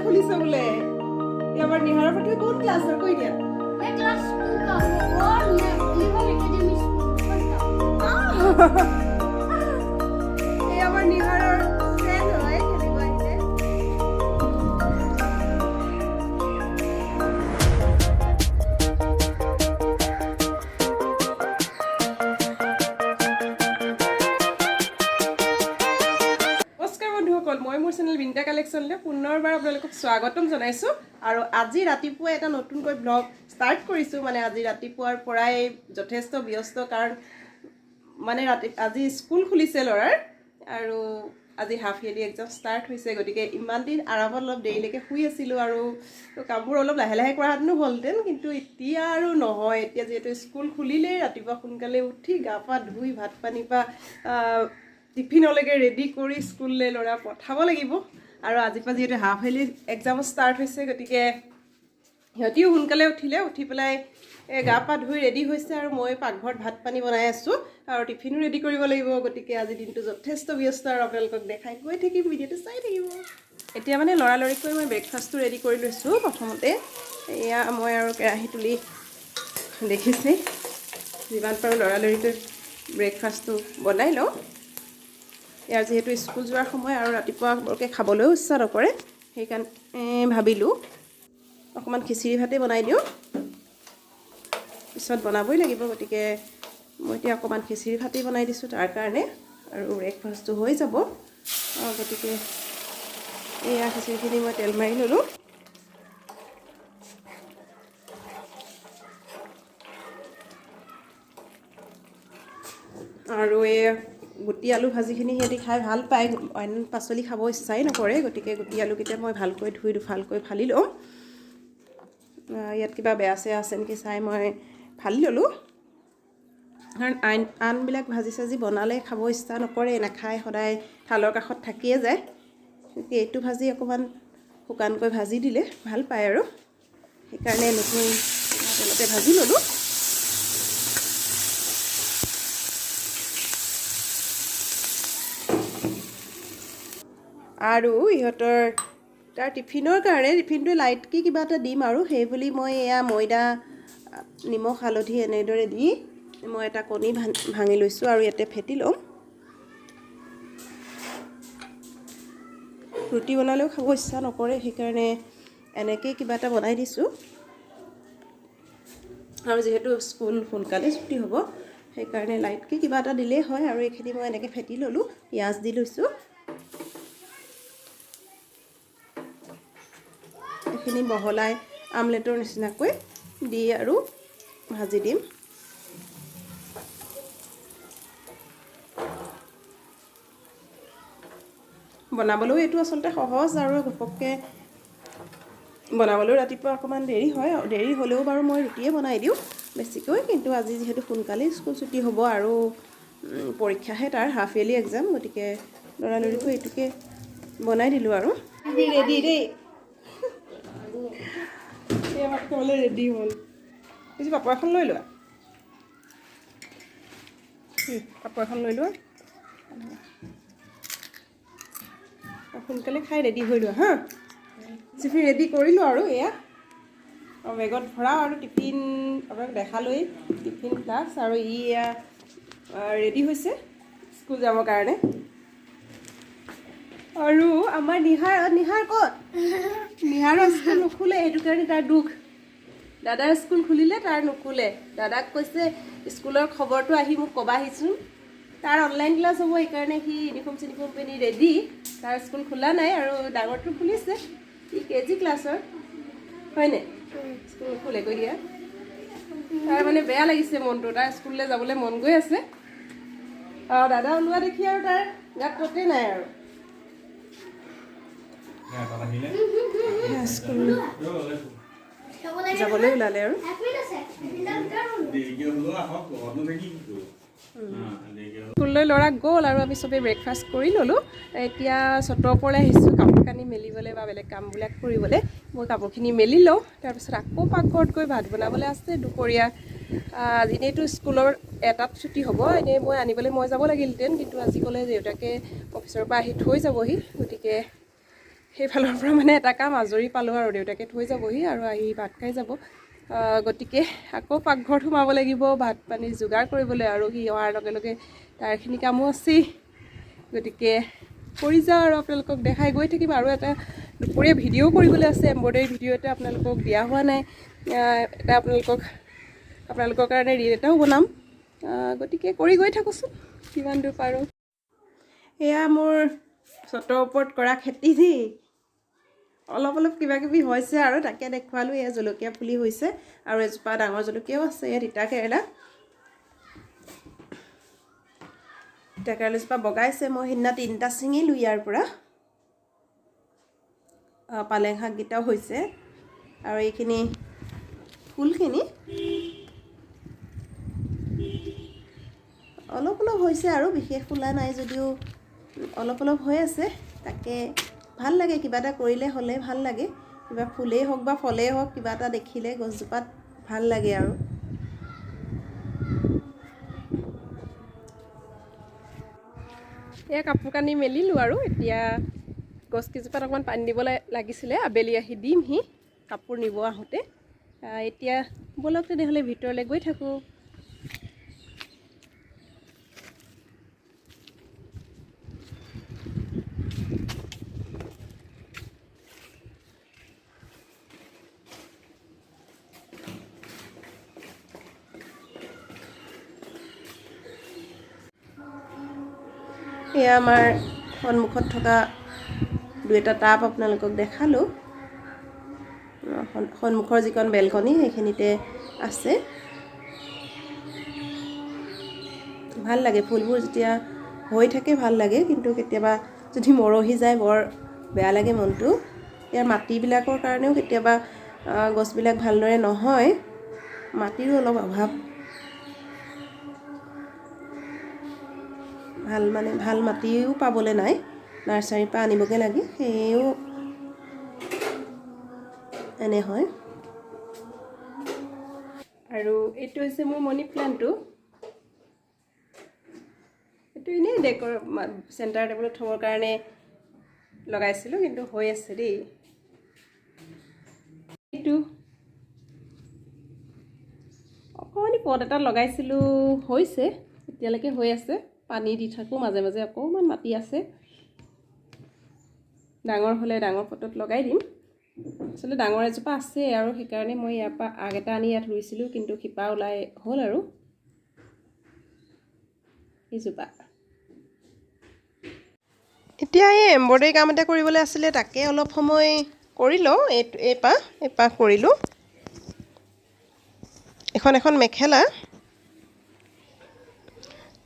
খুলিছে বোলে এবাৰ নিহাৰৰ ফটো কোন ক্লাছৰ কৈ দিয়া मैं क्लास 2 का हूं और मैं लिवन एकेडमी स्कूल पढ़ता हूं এই আমাৰ নিহাৰৰ ফ্ৰেণ্ড হয় কেনেকৈ আহিছে মই মোৰ চেনেল বিন্তা কালেকশ্যনলৈ পুনৰবাৰ আপোনালোকক স্বাগতম জনাইছোঁ আৰু আজি ৰাতিপুৱা এটা নতুনকৈ ব্লগ ষ্টাৰ্ট কৰিছোঁ মানে আজি ৰাতিপুৱাৰ পৰাই যথেষ্ট ব্যস্ত কাৰণ মানে আজি স্কুল খুলিছে ল'ৰাৰ আৰু আজি হাফ ইয়াৰলি এক্সাম ষ্টাৰ্ট হৈছে গতিকে ইমান দিন আৰামত অলপ দেৰিলৈকে শুই আছিলোঁ আৰু কামবোৰ অলপ লাহে লাহে কৰাহেঁতেনো হ'লহেঁতেন কিন্তু এতিয়া আৰু নহয় এতিয়া যিহেতু স্কুল খুলিলেই ৰাতিপুৱা সোনকালে উঠি গা পা ধুই ভাত পানী পা টিফিনলৈকে ৰেডি কৰি স্কুললৈ ল'ৰা পঠাব লাগিব আৰু আজিৰ পৰা যিহেতু হাফ ইয়াৰলি এক্সাম ষ্টাৰ্ট হৈছে গতিকে সিহঁতিও সোনকালে উঠি পেলাই গা পা ধুই ৰেডি হৈছে আৰু মই পাকঘৰত ভাত পানী বনাই আছোঁ আৰু টিফিনো ৰেডি কৰিব লাগিব গতিকে আজি দিনটো যথেষ্ট ব্যস্ত আৰু আপোনালোকক দেখাই গৈ থাকিম ভিডিঅ'টো চাই থাকিব এতিয়া মানে লৰালৰিকৈ মই ব্ৰেকফাষ্টটো ৰেডি কৰি লৈছোঁ প্ৰথমতে এয়া মই আৰু কেৰাহী তুলি দেখিছে যিমান পাৰোঁ লৰালৰিকৈ ব্ৰেকফাষ্টটো বনাই লওঁ ইয়াৰ যেহেতু স্কুল যোৱাৰ সময় আৰু ৰাতিপুৱা বৰকৈ খাবলৈও ইচ্ছা নকৰে সেইকাৰণে ভাবিলোঁ অকণমান খিচিৰি ভাতেই বনাই দিওঁ পিছত বনাবই লাগিব গতিকে মই এতিয়া অকণমান খিচিৰি ভাতেই বনাই দিছোঁ তাৰ কাৰণে আৰু ব্ৰেকফাষ্টটো হৈ যাব গতিকে এয়া খিচিৰিখিনি মই তেল মাৰি ল'লোঁ আৰু এই গুটি আলু ভাজিখিনি সিহঁতি খাই ভাল পায় অইন পাচলি খাব ইচ্ছাই নকৰে গতিকে গুটি আলুকেইটা মই ভালকৈ ধুই দুফালকৈ ফালি লওঁ ইয়াত কিবা বেয়া চেয়া আছে নেকি চাই মই ফালি ল'লোঁ কাৰণ আনবিলাক ভাজি চাজি বনালে খাব ইচ্ছা নকৰে নাখায় সদায় থালৰ কাষত থাকিয়ে যায় এইটো ভাজি অকণমান শুকানকৈ ভাজি দিলে ভাল পায় আৰু সেইকাৰণে নতুন তেলতে ভাজি ল'লোঁ আৰু ইহঁতৰ তাৰ টিফিনৰ কাৰণে টিফিনটো লাইটকৈ কিবা এটা দিম আৰু সেই বুলি মই এয়া ময়দা নিমখ হালধি এনেদৰে দি মই এটা কণী ভাঙি লৈছোঁ আৰু ইয়াতে ফেটি ল'ম ৰুটি বনালেও খাব ইচ্ছা নকৰে সেইকাৰণে এনেকেই কিবা এটা বনাই দিছোঁ আৰু যিহেতু স্কুল সোনকালে ছুটি হ'ব সেইকাৰণে লাইটকৈ কিবা এটা দিলেই হয় আৰু এইখিনি মই এনেকৈ ফেটি ল'লোঁ পিঁয়াজ দি লৈছোঁ এইখিনি বহলাই আমলেটৰ নিচিনাকৈ দি আৰু ভাজি দিম বনাবলৈও এইটো আচলতে সহজ আৰু ঘপককৈ বনাবলৈও ৰাতিপুৱা অকণমান দেৰি হয় দেৰি হ'লেও বাৰু মই ৰুটিয়ে বনাই দিওঁ বেছিকৈ কিন্তু আজি যিহেতু সোনকালেই স্কুল ছুটি হ'ব আৰু পৰীক্ষাহে তাৰ হাফ ইয়াৰলি এক্সাম গতিকে লৰালৰিকৈ এইটোকে বনাই দিলোঁ আৰু ৰেডি দেই আমাক খাবলৈ ৰেডি হ'ল পিছে পাপৰ এখন লৈ লোৱা কাপোৰ এখন লৈ লোৱা সোনকালে খাই ৰেডি হৈ লোৱা হা টিফিন ৰেডি কৰিলোঁ আৰু এয়া বেগত ভৰাওঁ আৰু টিফিন আপোনাক দেখালৈ টিফিন ক্লাছ আৰু এয়া ৰেডি হৈছে স্কুল যাবৰ কাৰণে আৰু আমাৰ নিহাৰ ক'ত নিহাৰৰ স্কুল নুখুলে সেইটো কাৰণে তাৰ দুখ দাদাৰ স্কুল খুলিলে তাৰ নুখুলে দাদাক কৈছে স্কুলৰ খবৰটো আহি মোক ক'বাহিচোন তাৰ অনলাইন ক্লাছ হ'ব সেইকাৰণে সি ইউনিফৰ্ম চিউনিফৰ্ম পিন্ধি ৰেডি তাৰ স্কুল খোলা নাই আৰু ডাঙৰটো খুলিছে সি কেজি ক্লাছৰ হয়নে স্কুল নুখুলে কৈ দিয়া তাৰ মানে বেয়া লাগিছে মনটো তাৰ স্কুললৈ যাবলৈ মন গৈ আছে আৰু দাদা ওলোৱা দেখি আৰু তাৰ গাত ততেই নাই আৰু স্কুল যাবলৈ ওলালে আৰু স্কুললৈ ল'ৰা গ'ল আৰু আমি চবেই ব্ৰেকফাষ্ট কৰি ল'লোঁ এতিয়া চতৰ ওপৰলৈ আহিছোঁ কাপোৰ কানি মেলিবলৈ বা বেলেগ কামবিলাক কৰিবলৈ মই কাপোৰখিনি মেলি লওঁ তাৰপিছত আকৌ পাকঘৰত গৈ ভাত বনাবলৈ আছে দুপৰীয়া এনেইতো স্কুলৰ এটাত ছুটি হ'ব এনেই মই আনিবলৈ মই যাব লাগিলহেঁতেন কিন্তু আজি ক'লে দেউতাকে অফিচৰ পৰা আহি থৈ যাবহি গতিকে সেইফালৰ পৰা মানে এটা কাম আজৰি পালোঁ আৰু দেউতাকে থৈ যাবহি আৰু আহি ভাত খাই যাব। গতিকে আকৌ পাকঘৰত সোমাব লাগিব ভাত পানী যোগাৰ কৰিবলৈ, আৰু সি অহাৰ লগে লগে তাৰখিনি কামো আছেই। গতিকে কৰি যাওঁ আৰু আপোনালোকক দেখাই গৈ থাকিম। আৰু এটা দুপৰীয়া ভিডিঅ' কৰিবলৈ আছে, এম্ব্ৰইডাৰী ভিডিঅ' এটা আপোনালোকক দিয়া হোৱা নাই, এটা আপোনালোকৰ কাৰণে ৰীল এটাও বনাম। গতিকে কৰি গৈ থাকোঁচোন কিমান দূৰ পাৰোঁ। এয়া মোৰ চটৰ ওপৰত কৰা খেতি দেই, অলপ অলপ কিবা কিবি হৈছে আৰু তাকে দেখুৱালোঁ। এয়া জলকীয়া পুলি হৈছে আৰু এজোপা ডাঙৰ জলকীয়াও আছে। এয়া তিতা কেৰেলা জোপা বগাইছে। মই সেইদিনা 3টা ছিঙিলোঁ ইয়াৰ পৰা। পালেং শাককেইটাও হৈছে আৰু এইখিনি ফুলখিনি অলপ অলপ হৈছে আৰু বিশেষ ফুলা নাই যদিও অলপ অলপ হৈ আছে। তাকে ভাল লাগে, কিবা এটা কৰিলে হ'লে ভাল লাগে। কিবা ফুলেই হওক বা ফলেই হওক, কিবা এটা দেখিলে গছজোপাত ভাল লাগে আৰু। এয়া কাপোৰ কানি মেলিলোঁ আৰু এতিয়া গছকেইজোপাত অকণমান পানী দিবলৈ লাগিছিলে, আবেলি আহি দিমহি কাপোৰ নিব আহোঁতে। এতিয়া ব'লক তেনেহ'লে ভিতৰলৈ গৈ থাকোঁ। এয়া আমাৰ সন্মুখত থকা 2টা টাব আপোনালোকক দেখালোঁ। সন্মুখৰ যিখন বেলকনি সেইখিনিতে আছে। ভাল লাগে ফুলবোৰ যেতিয়া হৈ থাকে, ভাল লাগে, কিন্তু কেতিয়াবা যদি মৰহি যায় বৰ বেয়া লাগে মনটো। ইয়াৰ মাটিবিলাকৰ কাৰণেও কেতিয়াবা গছবিলাক ভালদৰে নহয়, মাটিৰো অলপ অভাৱ। ভাল মাটিও পাবলৈ নাই, নাৰ্চাৰীৰ পৰা আনিবগৈ লাগে, সেয়েও এনে হয়। আৰু এইটো হৈছে মোৰ মানি প্লাণ্টটো। এইটো এনেই চেণ্টাৰ টেবুলত থ'বৰ কাৰণে লগাইছিলোঁ, কিন্তু হৈ আছে দেই। এইটো অকণমানি পট এটা লগাইছিলোঁ, হৈছে এতিয়ালৈকে হৈ আছে। পানী দি থাকোঁ মাজে মাজে, অকণমান মাটি আছে। ডাঙৰ হ'লে ডাঙৰ পটত লগাই দিম। আচলতে ডাঙৰ এজোপা আছে আৰু সেইকাৰণে মই ইয়াৰ পৰা আগ এটা আনি ইয়াত ৰুইছিলোঁ, কিন্তু শিপা ওলাই হ'ল আৰু এইজোপা। এতিয়া এই এম্ব্ৰইডাৰী কাম এটা কৰিবলৈ আছিলে, তাকে অলপ সময় কৰি লওঁ। এইপাহ কৰিলোঁ। এখন মেখেলা,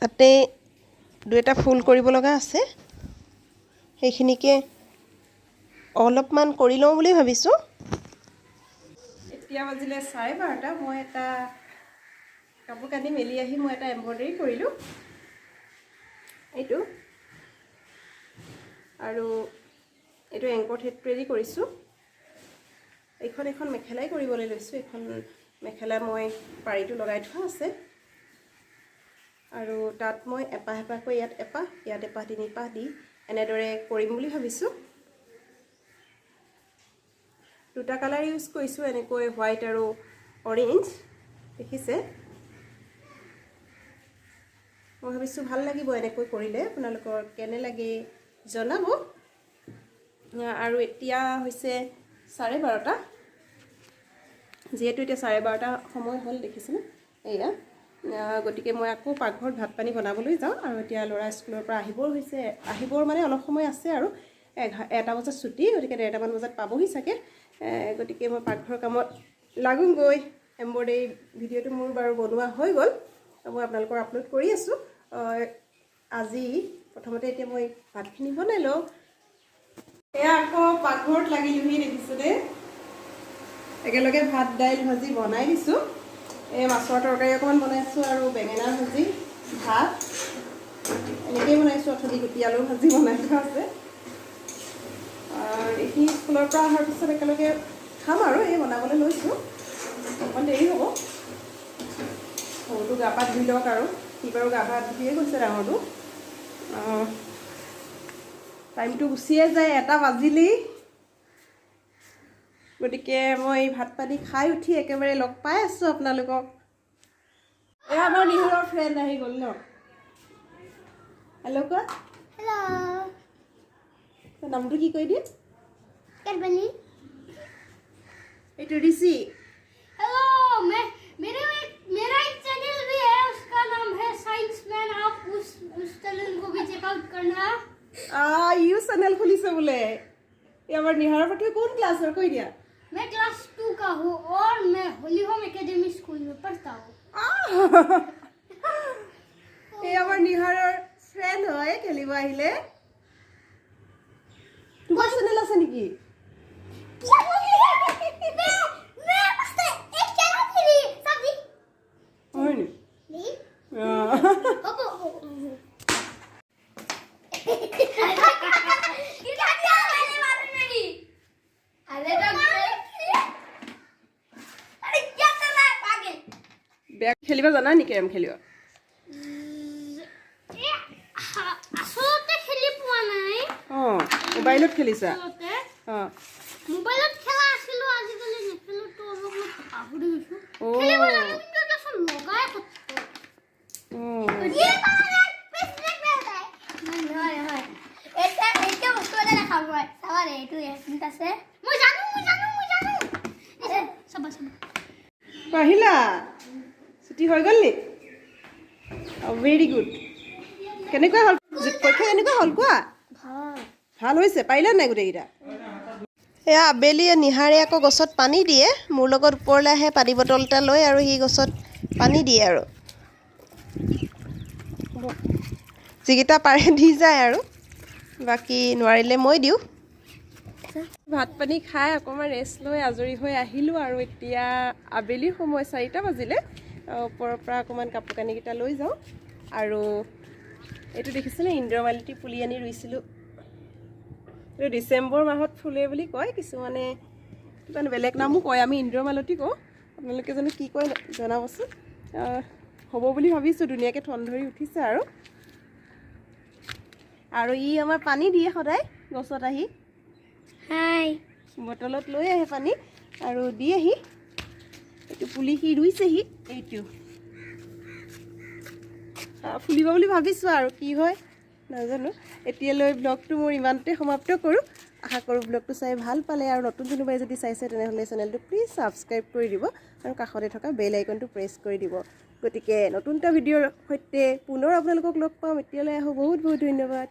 তাতে 2টা ফুল কৰিব লগা আছে, সেইখিনিকে অলপমান কৰি লওঁ বুলি ভাবিছোঁ। এতিয়া বাজিলে 12:30। মই এটা কাপোৰ কানি মেলি আহি মই এটা এম্ব্ৰইডাৰী কৰিলোঁ, এইটো, আৰু এইটো এংকৰ থ্ৰেডেদি কৰিছোঁ। এখন মেখেলাই কৰিবলৈ লৈছোঁ। এখন মেখেলা মই পাৰিটো লগাই থোৱা আছে, আৰু তাত মই এপাহ এপাহকৈ ইয়াত এপাহ 3 পাহ দি এনেদৰে কৰিম বুলি ভাবিছোঁ। 2টা কালাৰ ইউজ কৰিছোঁ, এনেকৈ হোৱাইট আৰু অৰেঞ্জ, দেখিছে। মই ভাবিছোঁ ভাল লাগিব এনেকৈ কৰিলে, আপোনালোকৰ কেনে লাগে জনাব। আৰু এতিয়া হৈছে 12:30, যিহেতু এতিয়া 12:30 সময় হ'ল, দেখিছেনে এয়া। গতিকে মই আকৌ পাকঘৰত ভাত পানী বনাবলৈ যাওঁ। আৰু এতিয়া ল'ৰা স্কুলৰ পৰা আহিবৰ মানে অলপ সময় আছে আৰু 1টা বজাত ছুটি, গতিকে 1:30মান বজাত পাবহি চাগে। গতিকে মই পাকঘৰৰ কামত লাগোঁগৈ। এম্ব্ৰইডাৰী ভিডিঅ'টো মোৰ বাৰু বনোৱা হৈ গ'ল, মই আপোনালোকৰ আপলোড কৰি আছোঁ আজি। প্ৰথমতে এতিয়া মই ভাতখিনি বনাই লওঁ। এয়া আকৌ পাকঘৰত লাগিলোহি, দেখিছোঁনে। একেলগে ভাত দাইল ভাজি বনাই দিছোঁ। এই মাছৰ তৰকাৰী অকণমান বনাইছোঁ আৰু বেঙেনা ভাজি, ভাত এনেকৈয়ে বনাইছোঁ। অথনি গুটি আলু ভাজি বনাই থোৱা আছে। আৰু এইখিনি স্কুলৰ পৰা অহাৰ পিছত একেলগে খাম আৰু এই বনাবলৈ লৈছোঁ। অকণমান দেৰি হ'ব। সৰুটো গা পা ধুই লওক, আৰু সি বাৰু গা পা ধুইয়ে গৈছে ডাঙৰটো। টাইমটো গুচিয়ে যায়, 1টা বাজিলেই। গতিকে মই ভাত পানী খাই উঠি একেবাৰে লগ পাই আছোঁ আপোনালোকক। এয়া আমাৰ নিহুৰৰ ফ্ৰেণ্ড আহি গ'ল ন। হেল্ল' কোৱা। हेलो নামটো কি কৈ দিয়ে? कैडबनी এইটো ঋষি। हेलो मैं मेरा एक चैनल भी है, उसका नाम है साइंस मैन। आप उस चैनल को भी चेकआउट करना। ইউ চেনেল খুলিছে বোলে। এই আমাৰ নিহাৰৰ পাঠক কোন ক্লাছৰ কৈ দিয়া? मैं क्लास 2 का हूँ और मैं होली होम एकेडमी स्कूल में पढ़ता हूँ। এই আমাৰ নিহাৰৰ ফ্ৰেণ্ড হয়, খেলিব আহিলে। তোমাৰ চেনেল আছে নেকি? হয় নি? বেয়া খেলিব জানা নেকি? কেৰম খেলিব? আচলতে খেলি পোৱা নাই। অঁ, মোবাইলত খেলিছা? আচলতে অঁ, মোবাইলত খেলা আছিলো, আজিকালি নেখেলো তো অলপ পাহৰি গৈছো। অ'। খেলিব জানো কিন্তু এটা লগাই কষ্ট। অঁ। আহিলা? ছুটি হৈ গ'ল নি? Very good. কেনেকুৱা হ'ল পৰীক্ষা? কেনেকুৱা হ'ল কোৱা? ভাল হৈছে? পাৰিলা নাই গোটেইকেইটা? এয়া আবেলি নিহাৰে আকৌ গছত পানী দিয়ে। মোৰ লগত ওপৰলৈ আহে পানী বটল এটা লৈ, আৰু সি গছত পানী দিয়ে আৰু যিকেইটা পাৰে দি যায় আৰু বাকী নোৱাৰিলে মই দিওঁ। ভাত পানী খাই অকণমান ৰেষ্ট লৈ আজৰি হৈ আহিলোঁ আৰু এতিয়া আবেলি সময় 4টা বাজিলে। ওপৰৰ পৰা অকণমান কাপোৰ কানিকেইটা লৈ যাওঁ। আৰু এইটো দেখিছেনে? ইন্দ্ৰমালতী পুলি আনি ৰুইছিলোঁ। এইটো ডিচেম্বৰ মাহত ফুলে বুলি কয়, কিছুমানে মানে বেলেগ নামো কয়। আমি ইন্দ্ৰমালতী কওঁ। আপোনালোকে জানো কি কয় জনাবচোন। হ'ব বুলি ভাবিছোঁ। ধুনীয়াকৈ ঠন ধৰি উঠিছে আৰু ই আমাৰ পানী দিয়ে সদায় গছত আহি। হাই বটলত লৈ আহে পানী আৰু দিয়েহি। এইটো পুলি সি ৰুইছেহি। এইটো ফুলিব বুলি ভাবিছোঁ, আৰু কি হয় নাজানো। এতিয়ালৈ ব্লগটো মোৰ ইমানতে সমাপ্ত কৰোঁ। আশা কৰোঁ ব্লগটো চাই ভাল পালে, আৰু নতুন কোনোবাই যদি চাইছে তেনেহ'লে চেনেলটো প্লিজ ছাবস্ক্ৰাইব কৰি দিব আৰু কাষতে থকা বেল আইকনটো প্ৰেছ কৰি দিব। গতিকে নতুন এটা ভিডিঅ'ৰ সৈতে পুনৰ আপোনালোকক লগ পাম। এতিয়ালৈ আহোঁ। বহুত বহুত ধন্যবাদ।